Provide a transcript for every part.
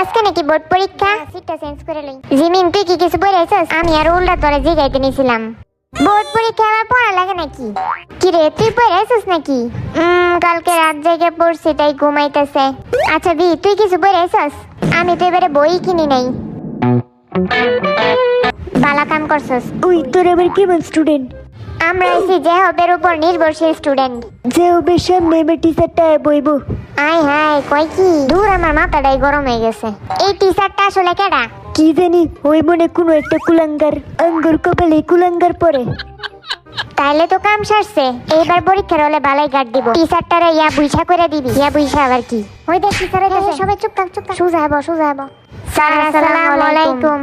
আজকে নাকি বোর্ড পরীক্ষা, সিটটা চেঞ্জ করে লই। জিমিন তুই কি কিছু পড়াইছস? আমি আর উল্টা তোরে জিগাইতে নিছিলাম। বোর্ড পরীক্ষা আবার পড়া লাগে নাকি? কি রে তুই পড়াইছস নাকি? কালকে রাত জেগে পড়ছি তাই ঘুমাইতেছে। আচ্ছা দি তুই কিছু পড়াইছস? আমি তো এবারে বই কিনি নাই। বালা কাম করছস। ওই তোর এবার কেমন স্টুডেন্ট? আমরা আছি যে হবের উপর নির্ভরশীল স্টুডেন্ট। যে হবে সামনে এবার টিচারটা বইব। আয় হায় কই কি দূর, আমার মাথাটাই গরম হয়ে গেছে। এই টিচারটা আসলে কেডা? কি জানি, ওই মনে কোনো একটা কুলাঙ্গার, আঙ্গুর কপালে কুলাঙ্গার পরে। তাইলে তো কাম সারছে। এইবার পরীক্ষার হলে বালাই গার্ড দিব। টিচারটারে ইয়া বুইসা করে দিবি। ইয়া বুইসা আবার কি? ওই দেখ টিচার হইতাছে। সবাই চুপ থাক চুপ থাক। সুজা হবো সুজা হবো। স্যার আসসালামু আলাইকুম।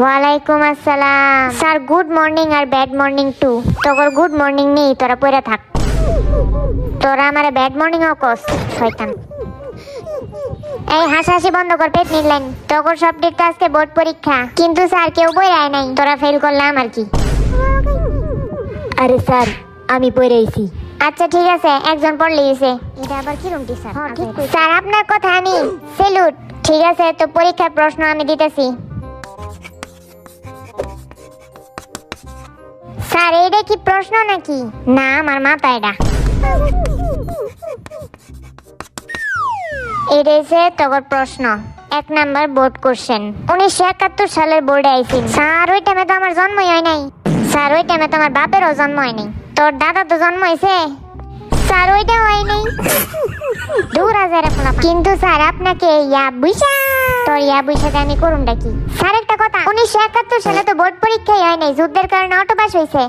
ওয়ালাইকুম আসসালাম। স্যার গুড মর্নিং আর ব্যাড মর্নিং টু। তোর গুড মর্নিং নেই, তোরা পড়ে থাক। তোরা আমারে ব্যাড মর্নিং ও কস শয়তান। এই হাসাহাসি বন্ধ কর, পেট নিলেন। তোর সাবজেক্ট আজকে বোর্ড পরীক্ষা, কিন্তু স্যার কেউ বই আয় নাই। তোরা ফেল করলাম আর কি। আরে স্যার আমি পড়াইছি। আচ্ছা ঠিক আছে, একজন পড়লে গেছে। এটা আবার কি রুম টিচার? স্যার আপনার কথা আমি স্যালুট। ঠিক আছে, তো পরীক্ষার প্রশ্ন আমি দিতেছি। স্যার এইটা কি প্রশ্ন নাকি? না আমার মাথা এটা। এটা হচ্ছে তোর প্রশ্ন। 1 নাম্বার বোর্ড কোশ্চেন। 1971 সালের বোর্ডে আইছি। স্যার ওই টাইমে তো আমার জন্মই হয় নাই। স্যার ওই টাইমে তো আমার বাপেরও জন্ম হয় নাই। তোর দাদা তো জন্ম হয়েছে। স্যার ওইটা হয় নাই। দূর আজারে ফোলা। কিন্তু স্যার আপনাকে ইয়া বুইসা, তোর ইয়া বুইসাতে আমি করুমটা কি? স্যার একটা কথা, 1971 সালে তো বোর্ড পরীক্ষাই হয় নাই, যুদ্ধের কারণে অটো পাস হয়েছে।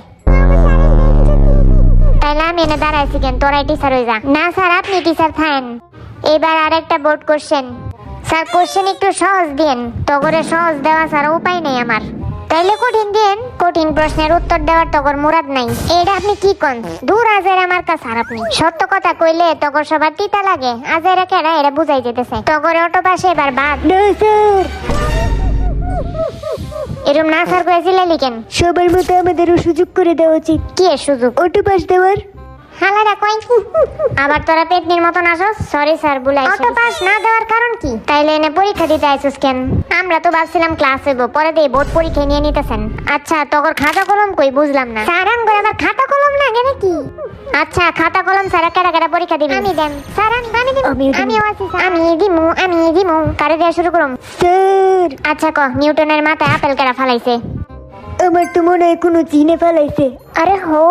তাইলে আমি এনে দাঁড়াইছি কেন? তোরাই টিচার হয়ে যা। না স্যার আপনি টিচার থাকেন। এবার আরেকটা বোর্ড কোশ্চেন। স্যার কোশ্চেন একটু সহজ দিন। তো করে সহজ দেওয়া স্যার উপায় নেই আমার। তাইলে কঠিন দিন। কঠিন প্রশ্নের উত্তর দেওয়ার তকর মুরাদ নাই। এটা আপনি কি কোন? দূর আজের আমার কাছে। আর আপনি সত্য কথা কইলে তকর সবার তিতা লাগে। আজের কেডা এটা বুঝাই যেতেছে। তকরে অটো পাশে এবার বাদ। না স্যার, এরম না স্যার কয়েছিলেন কেন? সবার মতো আমাদেরও সুযোগ করে দেওয়া উচিত। কি এর সুযোগ? অটো পাস দেওয়ার। হালারা কই? আবার তোরা পেটনির মতন আসস? সরি স্যার বুলাই। অটো পাস না দেওয়ার কারণ কি? তাইলে এনে পরীক্ষা দিতে আইছস কেন? আমরা তো ভাবছিলাম ক্লাস হইব, পরে দিয়ে বোর্ড পরীক্ষা নিয়ে নিতেছেন। আচ্ছা তোর খাতা কলম কই? বুঝলাম না। স্যার আম করে আবার খাতা কলম লাগে নাকি? আচ্ছা খাতা কলম স্যার কেডা কেডা পরীক্ষা দিবেন? আমি দেন স্যার। আমি দিব। আমিও আছি স্যার। আমি দিমু। কারে দেয়া শুরু করুম? স্যার আচ্ছা ক নিউটনের মাথায় আপেল কেডা ফালাইছে? আমার তো মনে হয় কোনো চিনে ফেলাইছে। আরে হো,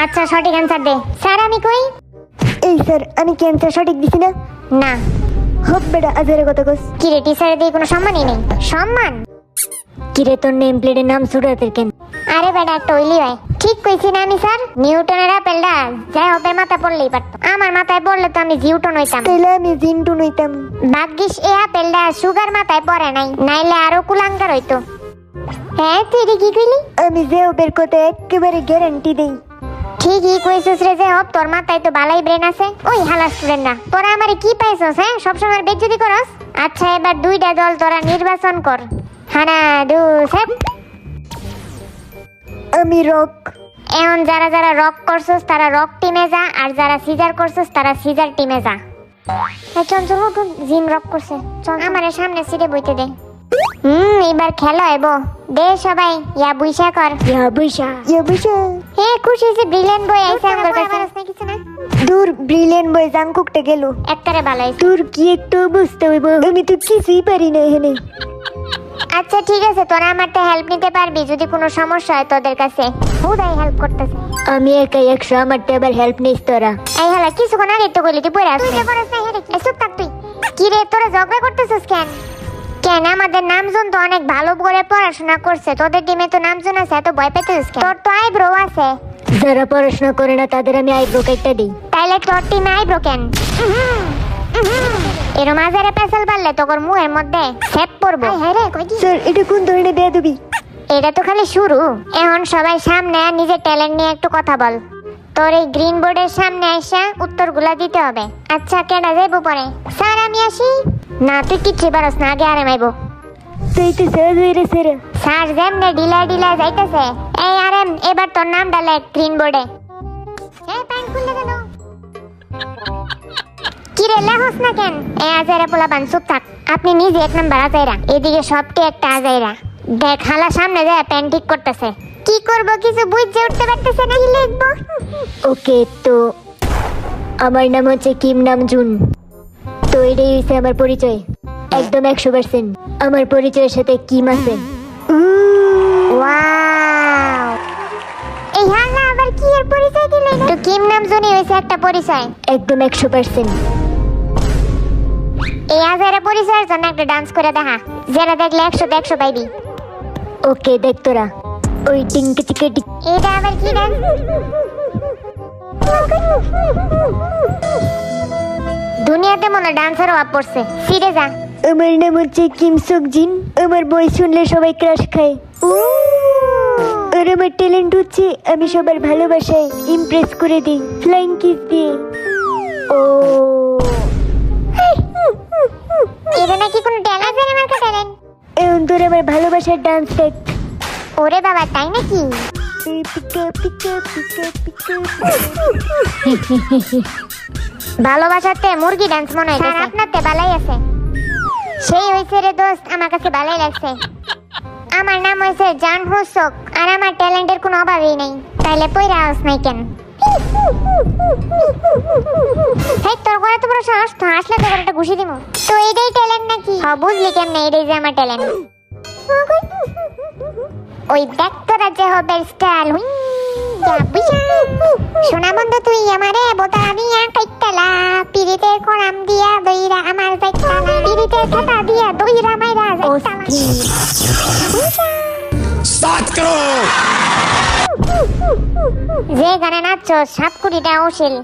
আচ্ছা সঠিক অ্যান্সার দে। স্যার আমি কই? এই স্যার আমি কি অ্যান্সার সঠিক দিছি না? না। হপ বেটা আজের কথা কস। কি রে টিচারের দিয়ে কোনো সম্মানই নেই? সম্মান? কিরে তোর নেম প্লেটের নাম সুরাতের কেন? আরে বেটা একটা ওইলি হয়। ঠিক কইছি না আমি স্যার? নিউটনের আপেলটা যাই হবে মাথায় পড়লেই পারতো। আমার মাথায় পড়লে তো আমি জিউটন হইতাম। তাইলে আমি জিন্টু নইতাম। ভাগ্যিস এই আপেলটা সুগার মাথায় পড়ে নাই, নাইলে আরো কুলাঙ্গার হইতো। হ্যাঁ তুই এটা কি কইলি? আমি যে ওদের কথা একেবারে গ্যারান্টি দেই। ঠিকই কইছিস রে। যে হব তোর মাথায় তো বালাই ব্রেন আছে। ওই হালা স্টুডেন্ট না, তোরা আমারে কি পাইছস? হ্যাঁ সবসময় বেজ্জতি করস। আচ্ছা এবার দুইটা দল তোরা নির্বাচন কর। হানা দু সেট। আমি রক। এখন যারা যারা রক করছস তারা রক টিমে যা, আর যারা সিজার করছস তারা সিজার টিমে যা। চল চল জিম রক করছে। চল আমারে সামনে সিটে বইতে দে। এবার খেলা হইব। দে সবাই ইয়া বুইসা কর। ইয়া বৈশা। হে খুশি হইছে, ব্রিলিয়ান্ট বই আইছে আমার কাছে। কিছু না। দূর ব্রিলিয়ান্ট বয় জাংকুকটা গেল। একটারে ভালো হইছে। তোর কি একটু বুঝতে হইব, আমি তো কিছুই পারি না এখানে। আচ্ছা ঠিক আছে, তোরা আমারটা হেল্প নিতে পারবি যদি কোনো সমস্যা হয় তোদের কাছে। হুদাই হেল্প করতেছে। আমি একাই 100, আমারটা আবার হেল্প নিস তোরা। এই হালা কিছুক্ষণ আগে তো কইলি তুই পড়ে আসছিস। তুই পড়াস না হেরে কি? চুপ থাক তুই। কি রে তোরা ঝগড়া করতেছিস কেন? কেন আমাদের নামজন তো অনেক ভালো করে পড়াশোনা করছে, তোদের টিমে তো নামজন আছে, এত ভয় পেতেছিস কেন? তোর তো আইব্রো আছে। যারা পড়াশোনা করে না তাদের আমি আইব্রো কেটে দিই। তাইলে তোর টিমে আইব্রো কেন? এর মাঝারে পেছাল পারলে তোর মুখের মধ্যে সেপ পড়বো। হ্যাঁ রে কই কি? স্যার এটা কোন ধরনের বেয়াদবি? এটা তো খালি শুরু। এখন সবাই সামনে আর নিজের ট্যালেন্ট নিয়ে একটু কথা বল। তোর এই গ্রিন বোর্ডের সামনে এসে উত্তরগুলা দিতে হবে। আচ্ছা কেডা যাইবো পরে? স্যার আমি আসি। না তুই কিচ্ছু পারস না, আগে আরে মাইবো। তুই তো সহজ হয়ে রে স্যার। স্যার যেমনে ঢিলা ঢিলা যাইতেছে। এই আরেম এবার তোর নামটা লেখ গ্রিন বোর্ডে। এই প্যান্ট খুলে গেল। কি রে লেহস না কেন? এ আজাইরা পোলা বান চুপ থাক। আপনি নিজে এক নাম্বার আজাইরা, এদিকে সবটি একটা আজাইরা। দেখ হালা সামনে যায় প্যান ঠিক করতেছে। কি করব কিছু বুঝে উঠতে পারতেছে না, কি লিখবো? ওকে, তো আমার নাম হচ্ছে কিম নামজুন। তো এটাই হচ্ছে আমার পরিচয়, একদম 100%। আমার পরিচয়ের সাথে কিম আছে। ওয়াও, এই হালা আবার কি এর পরিচয় দিলেন? তো কিম নামজুনই হইছে একটা পরিচয়, একদম 100%। এই আজাইরা পরিচয়ের জন্য একটা ডান্স করে দেখা, যেটা দেখলে 100 পাইবি। ওকে, দেখ তোরা ওই টিঙ্কে চিকে টিক। এটা আবার কি ডান্স? দুনিয়াতে মনে ডান্সার অভাব পড়ছে, সিরে যা। আমার নাম হচ্ছে কিম সকজিন। আমার বয়স শুনলে সবাই ক্রাশ খায়। আর আমার ট্যালেন্ট হচ্ছে আমি সবার ভালোবাসায় ইমপ্রেস করে দিই ফ্লাইং কিস দিয়ে। ও এটা নাকি কোনো ট্যালেন্ট? আমার ট্যালেন্ট। এখন তোর আমার ভালোবাসার ডান্স দেখ। ওরে বাবা, তাই নাকি? পিকা পিকা পিকা পিকা। ভালোবাসাতে মুরগি ডান্স মনে হয়। আপনারতে বালাই আছে। সেই হইছে রে দোস্ত, আমার কাছে বালাই লাগছে। আমার নাম হইছে জান হোসক, আর আমার ট্যালেন্টের কোনো অভাবই নেই। তাইলে পয়রা আস নাই কেন? হেই, তোর ঘরে তো বড় সাহস, তো আসলে তো একটা ঘুষি দিমু। তো এটাই ট্যালেন্ট নাকি? হ্যাঁ, বুঝলি কেমনে? এটাই যে আমার ট্যালেন্ট। ওই দেখ তোরা যে হবে স্টাইল। শোনা বন্ধু, তুই আমারে বোতা দিয়া কাইতালা, পিরিতে কোরাম দিয়া দইরা আমার যাইতালা, পিরিতে ছাতা দিয়া দইরা মাইরা যাইতালা। स्टार्ट करो। যে গানে নাচছ 7 কোটিটা ওশিল।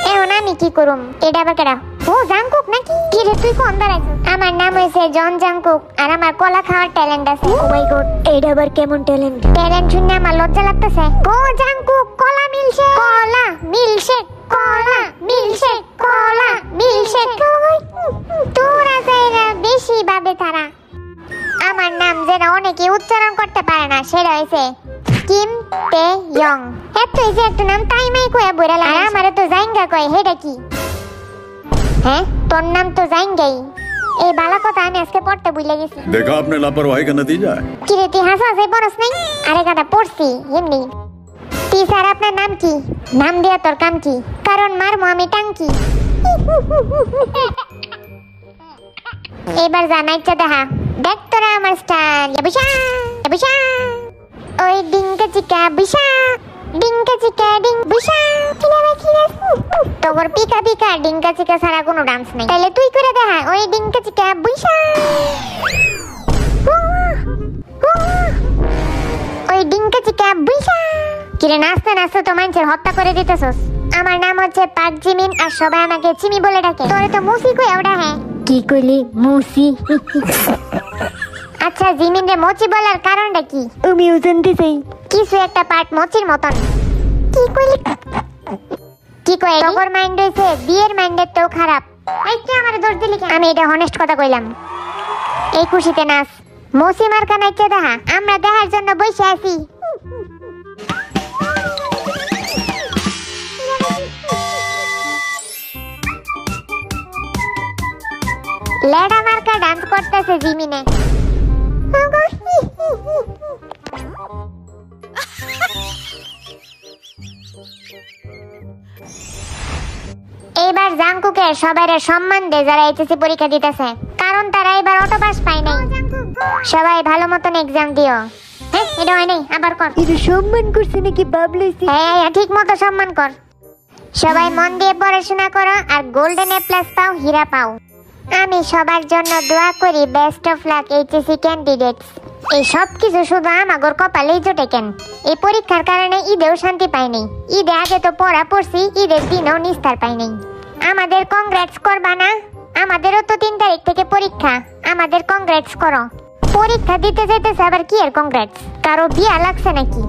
এখন আমি কি করুম? এটা আবার কেডা? ও জাংকুক নাকি? কি রে তুই কোন দাঁড়াইছিস? আমার নাম হইছে জন জাংকুক, আর আমার কলা খাওয়ার ট্যালেন্ট আছে। ও মাই গড, এটা আবার কেমন ট্যালেন্ট? ট্যালেন্ট শুনে আমার লজ্জা লাগতেছে। ও জাংকুক, কলা মিলছে, কলা মিলছে, কলা মিলছে, কলা মিলছে। তোরা যাইরা বেশি ভাবে তারা। আমার নাম যেটা অনেকে উচ্চারণ করতে পারে না, সেটা হইছে কিম তে ইয়ং। এত এই যে একটা নাম তাই মাই কয়ে বইরা লাগে। আর আমারে তো জাইঙ্গা কয়, হেডা কি? হ্যাঁ, তোর নাম তো জাইঙ্গাই। এই বালা কথা আমি আজকে পড়তে ভুলে গেছি। देखा आपने लापरवाही का नतीजा है। কি রে, তুই হাসা হাসি পড়স নাই? আরে গাদা, পড়ছি এমনি। টিচার, আপনার নাম কি? নাম দিয়া তোর কাম কি? কারণ মারমু আমি টাঙ্কি। এবার জানাইছে দেখা, দেখ তোরা আমার স্টাইল। বিশা বিশা, ওই ডিঙ্কা চিকা বিশা, ডিঙ্কা চিকা ডিং বিশা। তোর পিকা পিকা ডিঙ্কা চিকা ছাড়া কোনো ডান্স নেই। তাহলে তুই করে দেখা, ওই ডিঙ্কা চিকা বিশা, ওই ডিঙ্কা চিকা বিশা। কিরে, নাচতে নাচতে তো মানুষের হত্যা করে দিতেছস। আমার নাম হচ্ছে পাক জিমিন, আর সবাই আমাকে চিমি বলে ডাকে। তোরে তো মুসি কই ওটা? হ্যাঁ, কি কইলি? মুসি? আচ্ছা, জিমিন রে মোচি বলার কারণটা কি? আমিও জানতে চাই। কিছু একটা পার্ট মোচির মতন। কি কইলি? কি কই? তোর মাইন্ড হইছে বিয়ের মাইন্ডের তো খারাপ। এই তুই আমারে দোষ দিলি কেন? আমি এটা হনেস্ট কথা কইলাম। এই খুশিতে নাচ। মোচি মার্কা নাইতে দেখা, আমরা দেখার জন্য বসে আছি। লেডা মার্কা ডান্স করতেছে জিমিনে। এইবার জাংকুকে সবাইরে সম্মান দে যারা এইচএসসি পরীক্ষা দিতেছে, কারণ তারা এবার অটো পাস পায় নাই। সবাই ভালো মতন এক্সাম দিও। হ্যাঁ, এটা হয় নাই, আবার কর। এটা সম্মান করছে নাকি বাবলাইছি? হ্যাঁ, ঠিক মতো সম্মান কর। সবাই মন দিয়ে পড়াশোনা করো, আর গোল্ডেন এ প্লাস পাও, হীরা পাও। আমি সবার জন্য দোয়া করি, best of luck HSC candidates. এই সব কিছু শুধু আমাগর কপালেই জোটে কেন? এই পরীক্ষার কারণে ঈদেও শান্তি পাইনি। ঈদে আগে তো পড়া পড়ছি, ঈদের দিনেও নিস্তার পাইনি। আমাদের কংগ্রেটস করবা না? আমাদেরও তো 3 তারিখ থেকে পরীক্ষা। আমাদের কংগ্রেটস করো। পরীক্ষা দিতে যেতেছে আবার কি এর কংগ্রেটস? কারো বিয়া লাগছে নাকি?